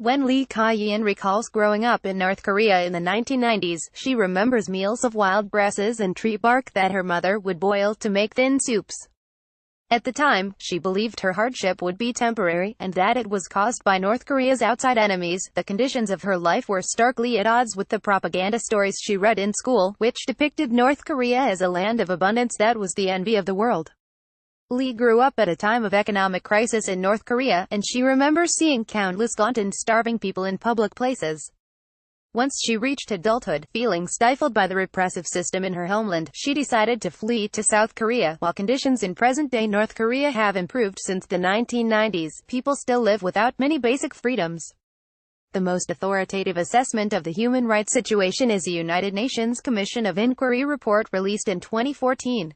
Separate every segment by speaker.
Speaker 1: When LEE Ka-Yeon recalls growing up in North Korea in the 1990s, she remembers meals of wild grasses and tree bark that her mother would boil to make thin soups. At the time, she believed her hardship would be temporary, and that it was caused by North Korea's outside enemies. The conditions of her life were starkly at odds with the propaganda stories she read in school, which depicted North Korea as a land of abundance that was the envy of the world. Lee grew up at a time of economic crisis in North Korea, and she remembers seeing countless gaunt and starving people in public places. Once she reached adulthood, feeling stifled by the repressive system in her homeland, she decided to flee to South Korea. While conditions in present-day North Korea have improved since the 1990s, people still live without many basic freedoms. The most authoritative assessment of the human rights situation is the United Nations Commission of Inquiry report released in 2014.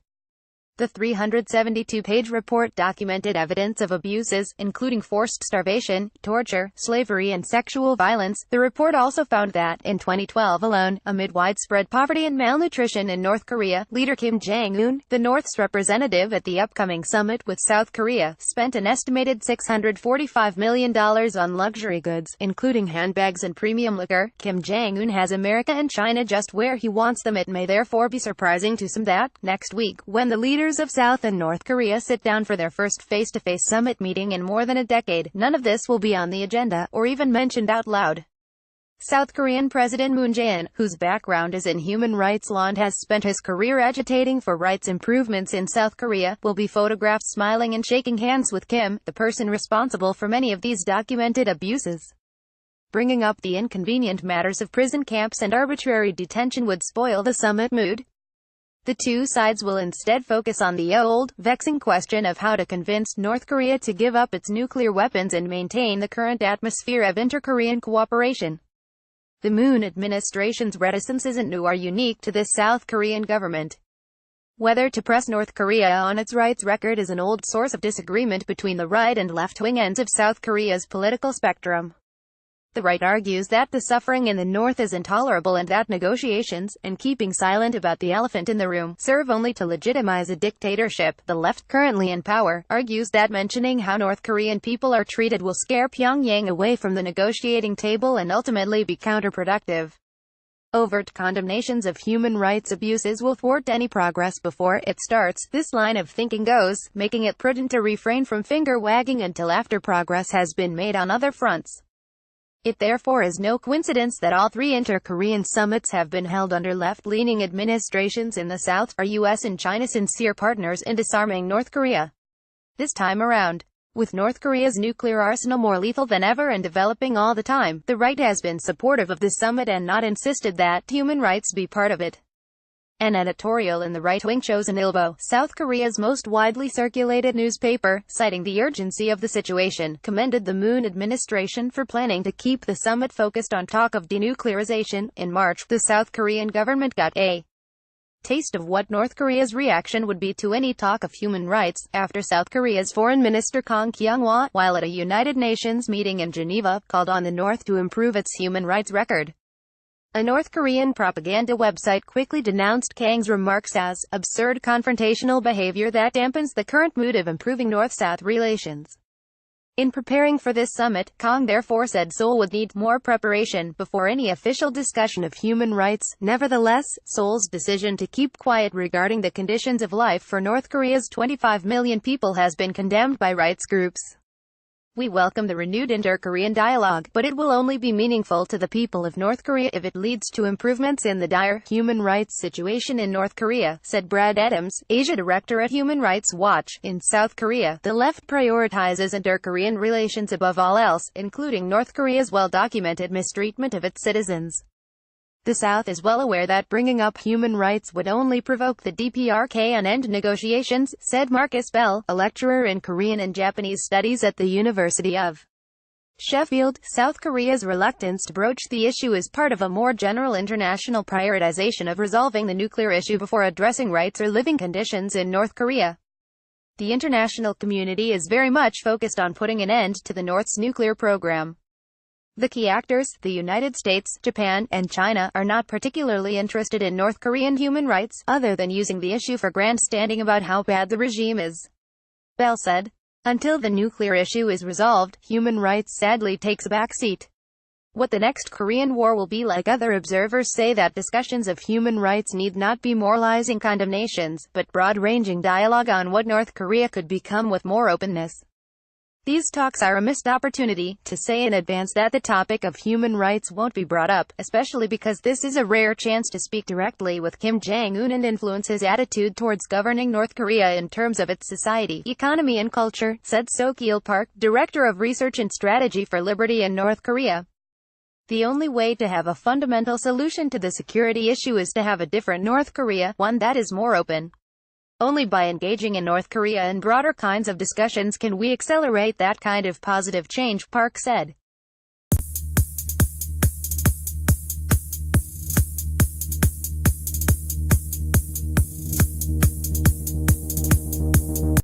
Speaker 1: The 372-page report documented evidence of abuses, including forced starvation, torture, slavery and sexual violence. The report also found that, in 2012 alone, amid widespread poverty and malnutrition in North Korea, leader Kim Jong-un, the North's representative at the upcoming summit with South Korea, spent an estimated $645 million on luxury goods, including handbags and premium liquor. Kim Jong-un has America and China just where he wants them. It may therefore be surprising to some that, next week, when the leaders of South and North Korea sit down for their first face-to-face summit meeting in more than a decade, none of this will be on the agenda, or even mentioned out loud. South Korean President Moon Jae-in, whose background is in human rights law and has spent his career agitating for rights improvements in South Korea, will be photographed smiling and shaking hands with Kim, the person responsible for many of these documented abuses. Bringing up the inconvenient matters of prison camps and arbitrary detention would spoil the summit mood. The two sides will instead focus on the old, vexing question of how to convince North Korea to give up its nuclear weapons and maintain the current atmosphere of inter-Korean cooperation. The Moon administration's reticence isn't new or unique to this South Korean government. Whether to press North Korea on its rights record is an old source of disagreement between the right and left-wing ends of South Korea's political spectrum. The right argues that the suffering in the North is intolerable and that negotiations, and keeping silent about the elephant in the room, serve only to legitimize a dictatorship. The left, currently in power, argues that mentioning how North Korean people are treated will scare Pyongyang away from the negotiating table and ultimately be counterproductive. Overt condemnations of human rights abuses will thwart any progress before it starts, this line of thinking goes, making it prudent to refrain from finger-wagging until after progress has been made on other fronts. It therefore is no coincidence that all three inter-Korean summits have been held under left-leaning administrations in the South. Are US and China sincere partners in disarming North Korea? This time around, with North Korea's nuclear arsenal more lethal than ever and developing all the time, the right has been supportive of the summit and not insisted that human rights be part of it. An editorial in the right-wing chosen Ilbo, South Korea's most widely circulated newspaper, citing the urgency of the situation, commended the Moon administration for planning to keep the summit focused on talk of denuclearization. In March, the South Korean government got a taste of what North Korea's reaction would be to any talk of human rights, after South Korea's Foreign Minister Kang Kyung-hwa, while at a United Nations meeting in Geneva, called on the North to improve its human rights record. A North Korean propaganda website quickly denounced Kang's remarks as absurd confrontational behavior that dampens the current mood of improving North-South relations. In preparing for this summit, Kang therefore said Seoul would need more preparation before any official discussion of human rights. Nevertheless, Seoul's decision to keep quiet regarding the conditions of life for North Korea's 25 million people has been condemned by rights groups. We welcome the renewed inter-Korean dialogue, but it will only be meaningful to the people of North Korea if it leads to improvements in the dire human rights situation in North Korea, said Brad Adams, Asia Director at Human Rights Watch. In South Korea, the left prioritizes inter-Korean relations above all else, including North Korea's well-documented mistreatment of its citizens. The South is well aware that bringing up human rights would only provoke the DPRK and end negotiations, said Marcus Bell, a lecturer in Korean and Japanese studies at the University of Sheffield. South Korea's reluctance to broach the issue is part of a more general international prioritization of resolving the nuclear issue before addressing rights or living conditions in North Korea. The international community is very much focused on putting an end to the North's nuclear program. The key actors, the United States, Japan, and China, are not particularly interested in North Korean human rights, other than using the issue for grandstanding about how bad the regime is. Bell said. Until the nuclear issue is resolved, human rights sadly takes a backseat. what the next Korean War will be like. Other observers say that discussions of human rights need not be moralizing condemnations, but broad-ranging dialogue on what North Korea could become with more openness. These talks are a missed opportunity to say in advance that the topic of human rights won't be brought up, especially because this is a rare chance to speak directly with Kim Jong-un and influence his attitude towards governing North Korea in terms of its society, economy and culture, said Sok-il Park, director of research and strategy for liberty in North Korea. The only way to have a fundamental solution to the security issue is to have a different North Korea, one that is more open. Only by engaging in North Korea and broader kinds of discussions can we accelerate that kind of positive change, Park said.